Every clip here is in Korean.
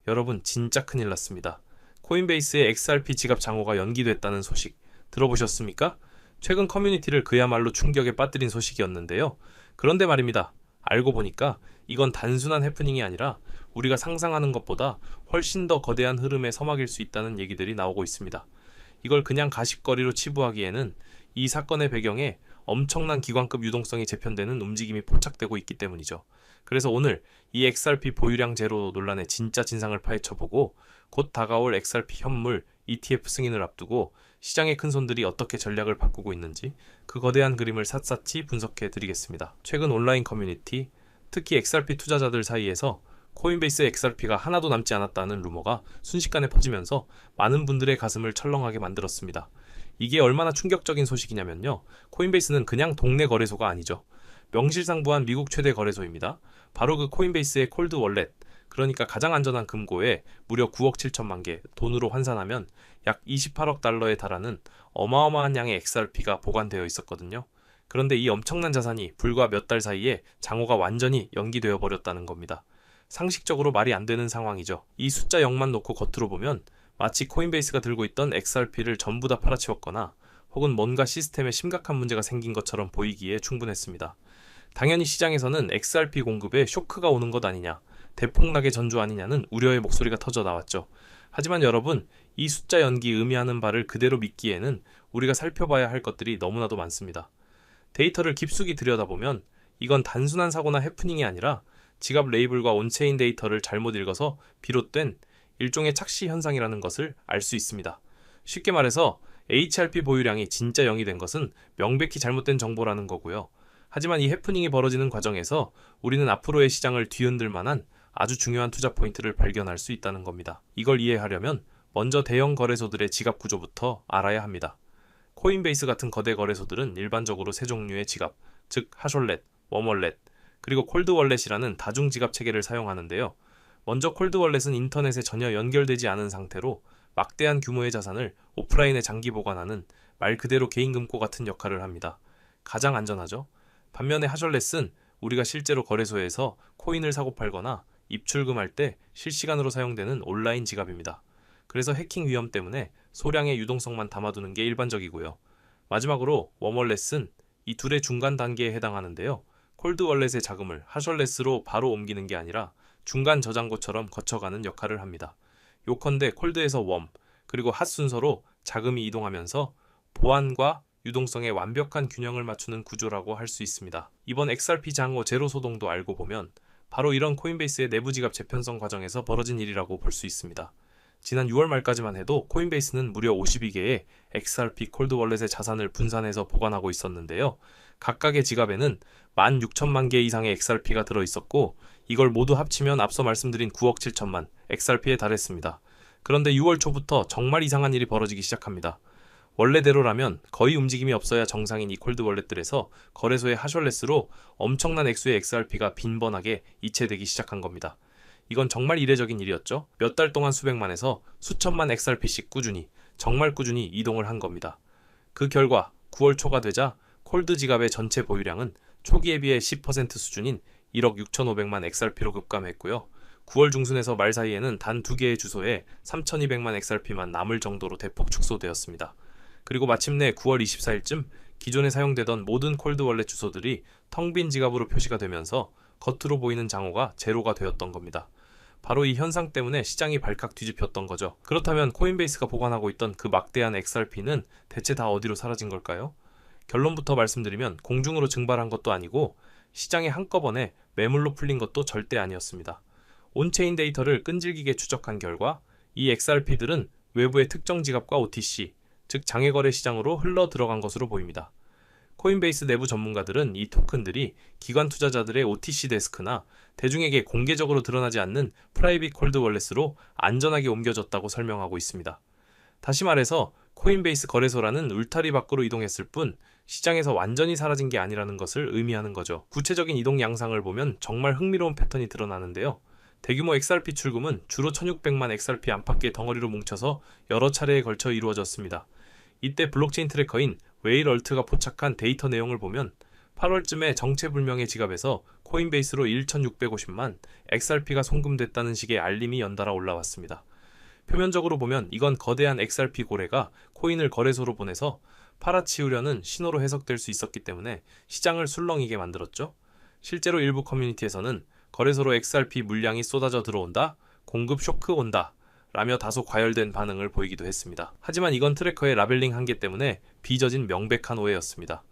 여러분 진짜 큰일 났습니다. 코인베이스의 XRP 지갑 장호가 연기됐다는 소식 들어보셨습니까? 최근 커뮤니티를 그야말로 충격에 빠뜨린 소식이었는데요. 그런데 말입니다. 알고 보니까 이건 단순한 해프닝이 아니라 우리가 상상하는 것보다 훨씬 더 거대한 흐름의 서막일 수 있다는 얘기들이 나오고 있습니다. 이걸 그냥 가십거리로 치부하기에는 이 사건의 배경에 엄청난 기관급 유동성이 재편되는 움직임이 포착되고 있기 때문이죠. 그래서 오늘 이 XRP 보유량 제로 논란의 진짜 진상을 파헤쳐보고 곧 다가올 XRP 현물 ETF 승인을 앞두고 시장의 큰손들이 어떻게 전략을 바꾸고 있는지 그 거대한 그림을 샅샅이 분석해 드리겠습니다. 최근 온라인 커뮤니티, 특히 XRP 투자자들 사이에서 코인베이스 XRP가 하나도 남지 않았다는 루머가 순식간에 퍼지면서 많은 분들의 가슴을 철렁하게 만들었습니다. 이게 얼마나 충격적인 소식이냐면요. 코인베이스는 그냥 동네 거래소가 아니죠. 명실상부한 미국 최대 거래소입니다. 바로 그 코인베이스의 콜드 월렛, 그러니까 가장 안전한 금고에 무려 9억 7천만 개 돈으로 환산하면 약 28억 달러에 달하는 어마어마한 양의 XRP가 보관되어 있었거든요. 그런데 이 엄청난 자산이 불과 몇 달 사이에 장호가 완전히 연기되어 버렸다는 겁니다. 상식적으로 말이 안 되는 상황이죠. 이 숫자 0만 놓고 겉으로 보면 마치 코인베이스가 들고 있던 XRP를 전부 다 팔아치웠거나 혹은 뭔가 시스템에 심각한 문제가 생긴 것처럼 보이기에 충분했습니다. 당연히 시장에서는 XRP 공급에 쇼크가 오는 것 아니냐, 대폭락의 전주 아니냐는 우려의 목소리가 터져 나왔죠. 하지만 여러분, 이 숫자 연기 의미하는 바를 그대로 믿기에는 우리가 살펴봐야 할 것들이 너무나도 많습니다. 데이터를 깊숙이 들여다보면 이건 단순한 사고나 해프닝이 아니라 지갑 레이블과 온체인 데이터를 잘못 읽어서 비롯된 일종의 착시 현상이라는 것을 알 수 있습니다. 쉽게 말해서 HRP 보유량이 진짜 0이 된 것은 명백히 잘못된 정보라는 거고요. 하지만 이 해프닝이 벌어지는 과정에서 우리는 앞으로의 시장을 뒤흔들 만한 아주 중요한 투자 포인트를 발견할 수 있다는 겁니다. 이걸 이해하려면 먼저 대형 거래소들의 지갑 구조부터 알아야 합니다. 코인베이스 같은 거대 거래소들은 일반적으로 세 종류의 지갑, 즉 하숄렛, 웜월렛, 그리고 콜드월렛이라는 다중지갑 체계를 사용하는데요. 먼저 콜드월렛은 인터넷에 전혀 연결되지 않은 상태로 막대한 규모의 자산을 오프라인에 장기 보관하는 말 그대로 개인 금고 같은 역할을 합니다. 가장 안전하죠. 반면에 하숄렛은 우리가 실제로 거래소에서 코인을 사고 팔거나 입출금할 때 실시간으로 사용되는 온라인 지갑입니다. 그래서 해킹 위험 때문에 소량의 유동성만 담아두는 게 일반적이고요. 마지막으로 웜월렛은 이 둘의 중간 단계에 해당하는데요. 콜드월렛의 자금을 하숄렛으로 바로 옮기는 게 아니라 중간 저장고처럼 거쳐가는 역할을 합니다. 요컨대 콜드에서 웜, 그리고 핫 순서로 자금이 이동하면서 보안과 유동성의 완벽한 균형을 맞추는 구조라고 할 수 있습니다. 이번 XRP 장호 제로 소동도 알고 보면 바로 이런 코인베이스의 내부 지갑 재편성 과정에서 벌어진 일이라고 볼 수 있습니다. 지난 6월 말까지만 해도 코인베이스는 무려 52개의 XRP 콜드월렛의 자산을 분산해서 보관하고 있었는데요. 각각의 지갑에는 16,000만 개 이상의 XRP가 들어있었고 이걸 모두 합치면 앞서 말씀드린 9억 7천만 XRP에 달했습니다. 그런데 6월 초부터 정말 이상한 일이 벌어지기 시작합니다. 원래대로라면 거의 움직임이 없어야 정상인 이 콜드월렛들에서 거래소의 하숄렛으로 엄청난 액수의 XRP가 빈번하게 이체되기 시작한 겁니다. 이건 정말 이례적인 일이었죠. 몇 달 동안 수백만에서 수천만 XRP씩 정말 꾸준히 이동을 한 겁니다. 그 결과 9월 초가 되자 콜드 지갑의 전체 보유량은 초기에 비해 10% 수준인 1억 6,500만 XRP로 급감했고요. 9월 중순에서 말 사이에는 단 2개의 주소에 3,200만 XRP만 남을 정도로 대폭 축소되었습니다. 그리고 마침내 9월 24일쯤 기존에 사용되던 모든 콜드월렛 주소들이 텅 빈 지갑으로 표시가 되면서 겉으로 보이는 장호가 제로가 되었던 겁니다. 바로 이 현상 때문에 시장이 발칵 뒤집혔던 거죠. 그렇다면 코인베이스가 보관하고 있던 그 막대한 XRP는 대체 다 어디로 사라진 걸까요? 결론부터 말씀드리면 공중으로 증발한 것도 아니고 시장에 한꺼번에 매물로 풀린 것도 절대 아니었습니다. 온체인 데이터를 끈질기게 추적한 결과 이 XRP들은 외부의 특정 지갑과 OTC, 즉 장외거래 시장으로 흘러 들어간 것으로 보입니다. 코인베이스 내부 전문가들은 이 토큰들이 기관 투자자들의 OTC 데스크나 대중에게 공개적으로 드러나지 않는 프라이빗 콜드 월렛으로 안전하게 옮겨졌다고 설명하고 있습니다. 다시 말해서 코인베이스 거래소라는 울타리 밖으로 이동했을 뿐 시장에서 완전히 사라진 게 아니라는 것을 의미하는 거죠. 구체적인 이동 양상을 보면 정말 흥미로운 패턴이 드러나는데요. 대규모 XRP 출금은 주로 1600만 XRP 안팎의 덩어리로 뭉쳐서 여러 차례에 걸쳐 이루어졌습니다. 이때 블록체인 트래커인 웨일얼트가 포착한 데이터 내용을 보면 8월쯤에 정체불명의 지갑에서 코인베이스로 1,650만 XRP가 송금됐다는 식의 알림이 연달아 올라왔습니다. 표면적으로 보면 이건 거대한 XRP 고래가 코인을 거래소로 보내서 팔아치우려는 신호로 해석될 수 있었기 때문에 시장을 술렁이게 만들었죠. 실제로 일부 커뮤니티에서는 거래소로 XRP 물량이 쏟아져 들어온다, 공급 쇼크 온다 라며 다소 과열된 반응을 보이기도 했습니다. 하지만 이건 트래커의 라벨링 한계 때문에 빚어진 명백한 오해였습니다.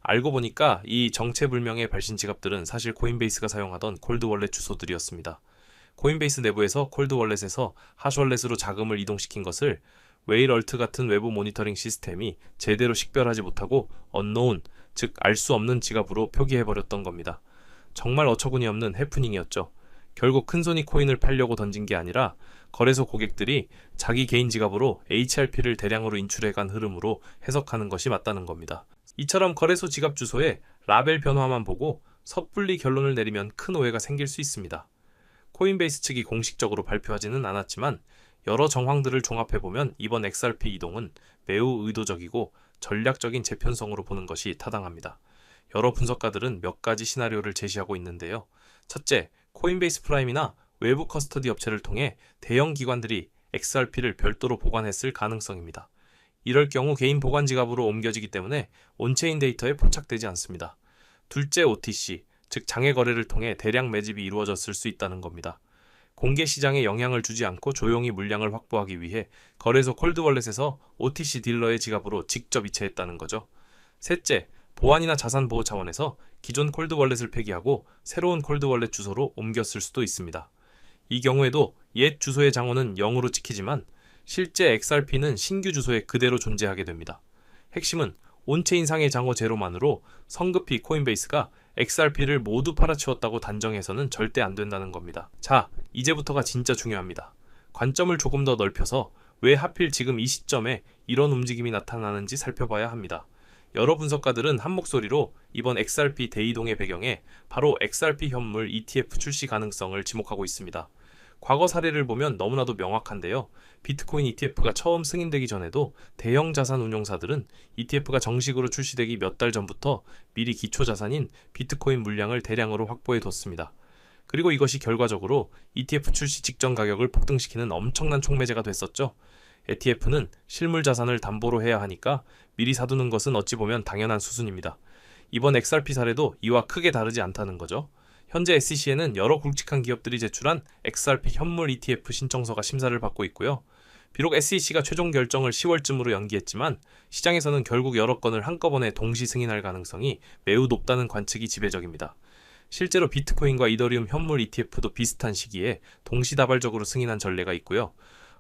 알고 보니까 이 정체불명의 발신 지갑들은 사실 코인베이스가 사용하던 콜드월렛 주소들이었습니다. 코인베이스 내부에서 콜드월렛에서 핫월렛으로 자금을 이동시킨 것을 웨일얼트 같은 외부 모니터링 시스템이 제대로 식별하지 못하고 unknown, 즉 알 수 없는 지갑으로 표기해버렸던 겁니다. 정말 어처구니 없는 해프닝이었죠. 결국 큰손이 코인을 팔려고 던진 게 아니라 거래소 고객들이 자기 개인 지갑으로 HRP를 대량으로 인출해간 흐름으로 해석하는 것이 맞다는 겁니다. 이처럼 거래소 지갑 주소에 라벨 변화만 보고 섣불리 결론을 내리면 큰 오해가 생길 수 있습니다. 코인베이스 측이 공식적으로 발표하지는 않았지만 여러 정황들을 종합해보면 이번 XRP 이동은 매우 의도적이고 전략적인 재편성으로 보는 것이 타당합니다. 여러 분석가들은 몇 가지 시나리오를 제시하고 있는데요. 첫째, 코인베이스 프라임이나 외부 커스터디 업체를 통해 대형 기관들이 XRP를 별도로 보관했을 가능성입니다. 이럴 경우 개인 보관 지갑으로 옮겨지기 때문에 온체인 데이터에 포착되지 않습니다. 둘째, OTC, 즉 장외 거래를 통해 대량 매집이 이루어졌을 수 있다는 겁니다. 공개 시장에 영향을 주지 않고 조용히 물량을 확보하기 위해 거래소 콜드월렛에서 OTC 딜러의 지갑으로 직접 이체했다는 거죠. 셋째, 보안이나 자산 보호 차원에서 기존 콜드월렛을 폐기하고 새로운 콜드월렛 주소로 옮겼을 수도 있습니다. 이 경우에도 옛 주소의 장호는 0으로 찍히지만 실제 XRP는 신규 주소에 그대로 존재하게 됩니다. 핵심은 온체인상의 장호 제로만으로 성급히 코인베이스가 XRP를 모두 팔아치웠다고 단정해서는 절대 안 된다는 겁니다. 자, 이제부터가 진짜 중요합니다. 관점을 조금 더 넓혀서 왜 하필 지금 이 시점에 이런 움직임이 나타나는지 살펴봐야 합니다. 여러 분석가들은 한 목소리로 이번 XRP 대이동의 배경에 바로 XRP 현물 ETF 출시 가능성을 지목하고 있습니다. 과거 사례를 보면 너무나도 명확한데요. 비트코인 ETF가 처음 승인되기 전에도 대형 자산 운용사들은 ETF가 정식으로 출시되기 몇 달 전부터 미리 기초 자산인 비트코인 물량을 대량으로 확보해 뒀습니다. 그리고 이것이 결과적으로 ETF 출시 직전 가격을 폭등시키는 엄청난 촉매제가 됐었죠. ETF는 실물 자산을 담보로 해야 하니까 미리 사두는 것은 어찌 보면 당연한 수순입니다. 이번 XRP 사례도 이와 크게 다르지 않다는 거죠. 현재 SEC에는 여러 굵직한 기업들이 제출한 XRP 현물 ETF 신청서가 심사를 받고 있고요. 비록 SEC가 최종 결정을 10월쯤으로 연기했지만 시장에서는 결국 여러 건을 한꺼번에 동시 승인할 가능성이 매우 높다는 관측이 지배적입니다. 실제로 비트코인과 이더리움 현물 ETF도 비슷한 시기에 동시다발적으로 승인한 전례가 있고요.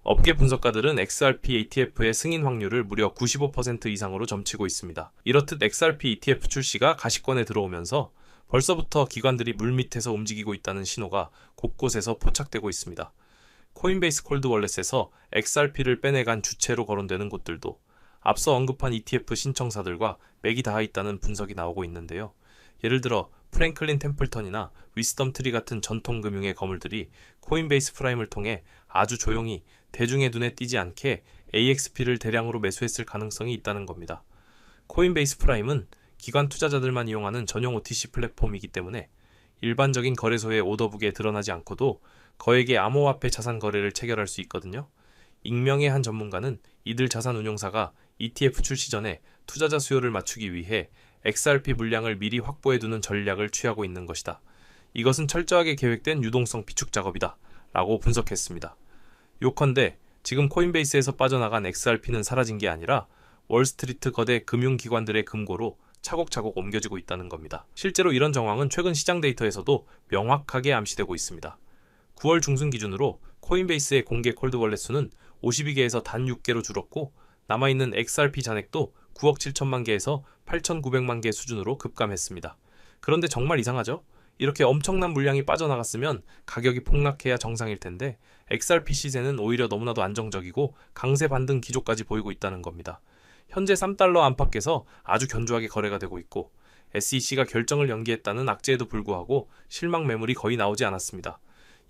업계 분석가들은 XRP ETF의 승인 확률을 무려 95% 이상으로 점치고 있습니다. 이렇듯 XRP ETF 출시가 가시권에 들어오면서 벌써부터 기관들이 물밑에서 움직이고 있다는 신호가 곳곳에서 포착되고 있습니다. 코인베이스 콜드월렛에서 XRP를 빼내간 주체로 거론되는 곳들도 앞서 언급한 ETF 신청사들과 맥이 닿아 있다는 분석이 나오고 있는데요. 예를 들어 프랭클린 템플턴이나 위스덤 트리 같은 전통 금융의 거물들이 코인베이스 프라임을 통해 아주 조용히 대중의 눈에 띄지 않게 AXP를 대량으로 매수했을 가능성이 있다는 겁니다. 코인베이스 프라임은 기관 투자자들만 이용하는 전용 OTC 플랫폼이기 때문에 일반적인 거래소의 오더북에 드러나지 않고도 거액의 암호화폐 자산 거래를 체결할 수 있거든요. 익명의 한 전문가는 이들 자산 운용사가 ETF 출시 전에 투자자 수요를 맞추기 위해 XRP 물량을 미리 확보해두는 전략을 취하고 있는 것이다. 이것은 철저하게 계획된 유동성 비축 작업이다 라고 분석했습니다. 요컨대 지금 코인베이스에서 빠져나간 XRP는 사라진 게 아니라 월스트리트 거대 금융기관들의 금고로 차곡차곡 옮겨지고 있다는 겁니다. 실제로 이런 정황은 최근 시장 데이터에서도 명확하게 암시되고 있습니다. 9월 중순 기준으로 코인베이스의 공개 콜드월렛 수는 52개에서 단 6개로 줄었고 남아있는 XRP 잔액도 9억 7천만 개에서 8,900만 개 수준으로 급감했습니다. 그런데 정말 이상하죠? 이렇게 엄청난 물량이 빠져나갔으면 가격이 폭락해야 정상일 텐데 XRP 시세는 오히려 너무나도 안정적이고 강세 반등 기조까지 보이고 있다는 겁니다. 현재 3달러 안팎에서 아주 견조하게 거래가 되고 있고 SEC가 결정을 연기했다는 악재에도 불구하고 실망 매물이 거의 나오지 않았습니다.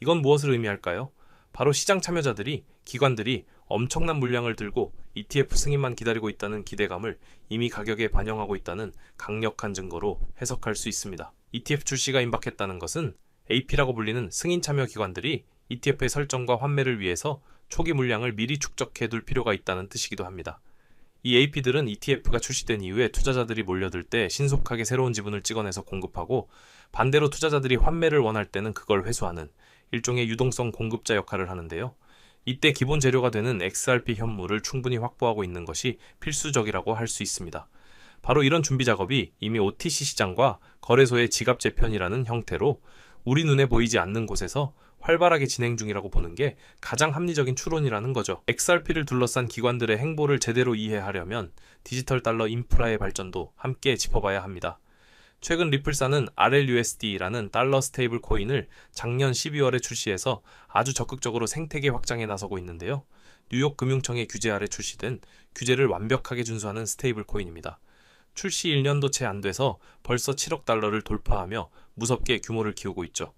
이건 무엇을 의미할까요? 바로 시장 참여자들이, 기관들이 엄청난 물량을 들고 ETF 승인만 기다리고 있다는 기대감을 이미 가격에 반영하고 있다는 강력한 증거로 해석할 수 있습니다. ETF 출시가 임박했다는 것은 AP라고 불리는 승인 참여 기관들이 ETF의 설정과 환매를 위해서 초기 물량을 미리 축적해 둘 필요가 있다는 뜻이기도 합니다. 이 AP들은 ETF가 출시된 이후에 투자자들이 몰려들 때 신속하게 새로운 지분을 찍어내서 공급하고, 반대로 투자자들이 환매를 원할 때는 그걸 회수하는 일종의 유동성 공급자 역할을 하는데요. 이때 기본 재료가 되는 XRP 현물을 충분히 확보하고 있는 것이 필수적이라고 할 수 있습니다. 바로 이런 준비 작업이 이미 OTC 시장과 거래소의 지갑 재편이라는 형태로 우리 눈에 보이지 않는 곳에서 활발하게 진행 중이라고 보는 게 가장 합리적인 추론이라는 거죠. XRP를 둘러싼 기관들의 행보를 제대로 이해하려면 디지털 달러 인프라의 발전도 함께 짚어봐야 합니다. 최근 리플사는 RLUSD라는 달러 스테이블 코인을 작년 12월에 출시해서 아주 적극적으로 생태계 확장에 나서고 있는데요. 뉴욕 금융청의 규제 아래 출시된, 규제를 완벽하게 준수하는 스테이블 코인입니다. 출시 1년도 채 안 돼서 벌써 7억 달러를 돌파하며 무섭게 규모를 키우고 있죠.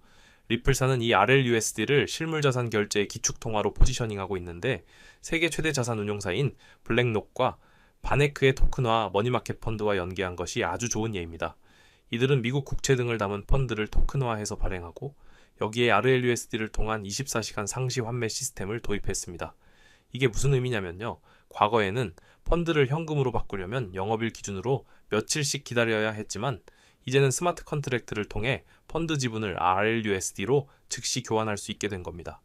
리플사는 이 RLUSD를 실물자산 결제의 기축통화로 포지셔닝하고 있는데, 세계 최대 자산 운용사인 블랙록과 바네크의 토큰화 머니마켓 펀드와 연계한 것이 아주 좋은 예입니다. 이들은 미국 국채 등을 담은 펀드를 토큰화해서 발행하고, 여기에 RLUSD를 통한 24시간 상시 환매 시스템을 도입했습니다. 이게 무슨 의미냐면요, 과거에는 펀드를 현금으로 바꾸려면 영업일 기준으로 며칠씩 기다려야 했지만, 이제는 스마트 컨트랙트를 통해 펀드 지분을 RLUSD로 즉시 교환할 수 있게 된 겁니다.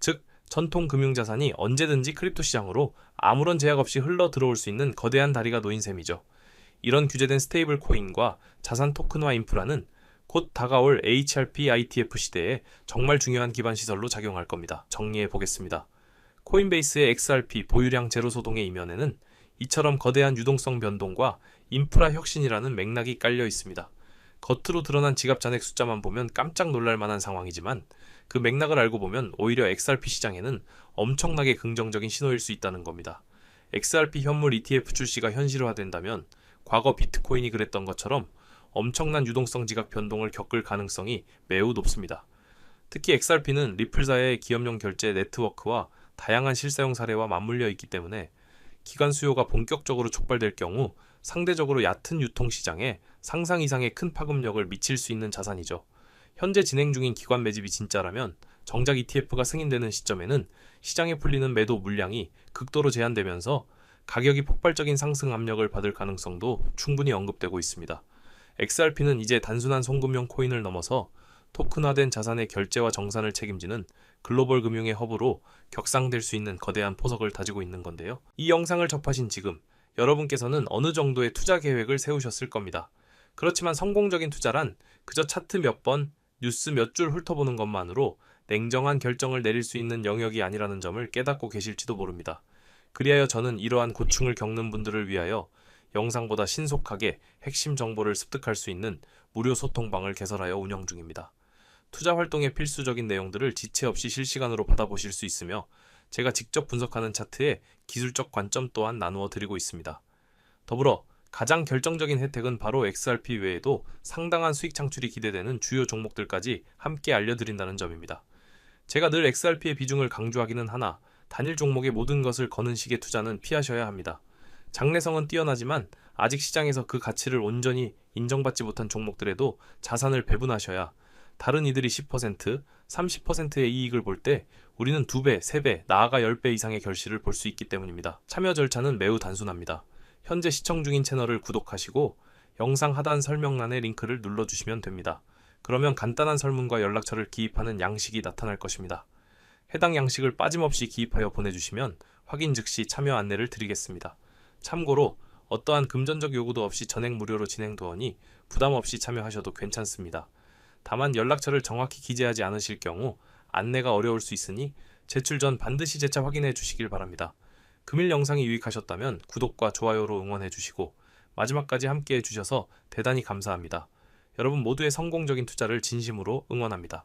즉, 전통 금융자산이 언제든지 크립토 시장으로 아무런 제약 없이 흘러 들어올 수 있는 거대한 다리가 놓인 셈이죠. 이런 규제된 스테이블 코인과 자산 토큰화 인프라는 곧 다가올 HRP ITF 시대에 정말 중요한 기반 시설로 작용할 겁니다. 정리해 보겠습니다. 코인베이스의 XRP 보유량 제로 소동의 이면에는 이처럼 거대한 유동성 변동과 인프라 혁신이라는 맥락이 깔려 있습니다. 겉으로 드러난 지갑 잔액 숫자만 보면 깜짝 놀랄 만한 상황이지만, 그 맥락을 알고 보면 오히려 XRP 시장에는 엄청나게 긍정적인 신호일 수 있다는 겁니다. XRP 현물 ETF 출시가 현실화된다면 과거 비트코인이 그랬던 것처럼 엄청난 유동성 지갑 변동을 겪을 가능성이 매우 높습니다. 특히 XRP는 리플사의 기업용 결제 네트워크와 다양한 실사용 사례와 맞물려 있기 때문에 기관 수요가 본격적으로 촉발될 경우 상대적으로 얕은 유통시장에 상상 이상의 큰 파급력을 미칠 수 있는 자산이죠. 현재 진행 중인 기관 매집이 진짜라면 정작 ETF가 승인되는 시점에는 시장에 풀리는 매도 물량이 극도로 제한되면서 가격이 폭발적인 상승 압력을 받을 가능성도 충분히 언급되고 있습니다. XRP는 이제 단순한 송금용 코인을 넘어서 토큰화된 자산의 결제와 정산을 책임지는 글로벌 금융의 허브로 격상될 수 있는 거대한 포석을 다지고 있는 건데요. 이 영상을 접하신 지금 여러분께서는 어느 정도의 투자 계획을 세우셨을 겁니다. 그렇지만 성공적인 투자란 그저 차트 몇 번, 뉴스 몇 줄 훑어보는 것만으로 냉정한 결정을 내릴 수 있는 영역이 아니라는 점을 깨닫고 계실지도 모릅니다. 그리하여 저는 이러한 고충을 겪는 분들을 위하여 영상보다 신속하게 핵심 정보를 습득할 수 있는 무료 소통방을 개설하여 운영 중입니다. 투자 활동의 필수적인 내용들을 지체 없이 실시간으로 받아보실 수 있으며, 제가 직접 분석하는 차트에 기술적 관점 또한 나누어 드리고 있습니다. 더불어 가장 결정적인 혜택은 바로 XRP 외에도 상당한 수익 창출이 기대되는 주요 종목들까지 함께 알려드린다는 점입니다. 제가 늘 XRP의 비중을 강조하기는 하나, 단일 종목의 모든 것을 거는 식의 투자는 피하셔야 합니다. 장래성은 뛰어나지만 아직 시장에서 그 가치를 온전히 인정받지 못한 종목들에도 자산을 배분하셔야 다른 이들이 10%, 30%의 이익을 볼 때 우리는 2배, 3배, 나아가 10배 이상의 결실을 볼 수 있기 때문입니다. 참여 절차는 매우 단순합니다. 현재 시청 중인 채널을 구독하시고 영상 하단 설명란의 링크를 눌러주시면 됩니다. 그러면 간단한 설문과 연락처를 기입하는 양식이 나타날 것입니다. 해당 양식을 빠짐없이 기입하여 보내주시면 확인 즉시 참여 안내를 드리겠습니다. 참고로 어떠한 금전적 요구도 없이 전액 무료로 진행되오니 부담 없이 참여하셔도 괜찮습니다. 다만 연락처를 정확히 기재하지 않으실 경우 안내가 어려울 수 있으니 제출 전 반드시 재차 확인해 주시길 바랍니다. 금일 영상이 유익하셨다면 구독과 좋아요로 응원해 주시고 마지막까지 함께 해주셔서 대단히 감사합니다. 여러분 모두의 성공적인 투자를 진심으로 응원합니다.